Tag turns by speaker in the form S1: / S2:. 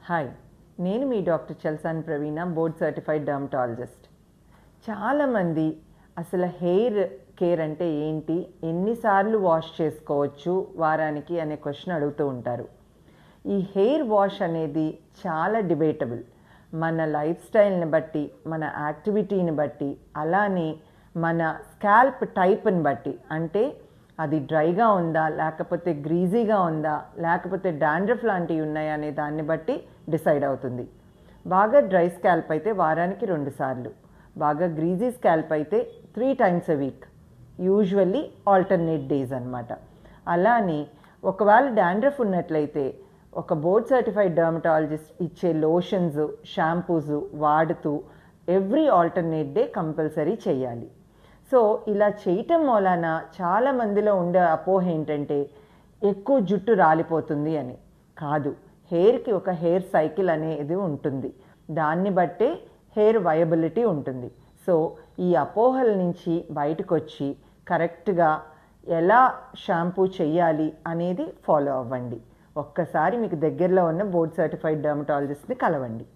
S1: Hi, నేను మీ doctor Chalasani ప్రవీణ, board certified dermatologist. చాలామంది అసలు హెయిర్ కేర్ అంటే ఏంటి, ఎన్నిసార్లు వాష్ చేసుకోవచ్చు వారానికి అనే క్వశ్చన్ అడుగుతూ ఉంటారు. ఈ హెయిర్ వాష్ అనేది చాలా డిబేటబుల్. మన లైఫ్ స్టైల్ని బట్టి, మన యాక్టివిటీని బట్టి, అలానే మన స్కాల్ప్ టైప్ని బట్టి, అంటే అది డ్రైగా ఉందా, లేకపోతే గ్రీజీగా ఉందా, లేకపోతే డాండ్రఫ్ లాంటివి ఉన్నాయా అనే దాన్ని బట్టి డిసైడ్ అవుతుంది. బాగా డ్రై స్కాల్ప్ అయితే వారానికి 2 సార్లు, బాగా గ్రీజీ స్కాల్ప్ అయితే 3 times a week, usually alternate days అన్నమాట. అలానే ఒకవేళ డాండ్రఫ్ ఉన్నట్లయితే ఒక బోర్డ్ సర్టిఫైడ్ డర్మటాలజిస్ట్ ఇచ్చే లోషన్స్, షాంపూస్ వాడుతూ ఎవ్రీ ఆల్టర్నేట్ డే కంపల్సరీ చేయాలి. సో ఇలా చేయటం వలన చాలా మందిలో ఉండే అపోహ ఏంటంటే ఎక్కువ జుట్టు రాలిపోతుంది అని. కాదు, హెయిర్కి ఒక హెయిర్ సైకిల్ అనేది ఉంటుంది, దాన్ని బట్టే హెయిర్ వయబిలిటీ ఉంటుంది. సో ఈ అపోహల నుంచి బయటకు వచ్చి కరెక్ట్గా ఎలా షాంపూ చేయాలి అనేది ఫాలో అవ్వండి. ఒక్కసారి మీకు దగ్గరలో ఉన్న బోర్డ్ సర్టిఫైడ్ డర్మటాలజిస్ట్ని కలవండి.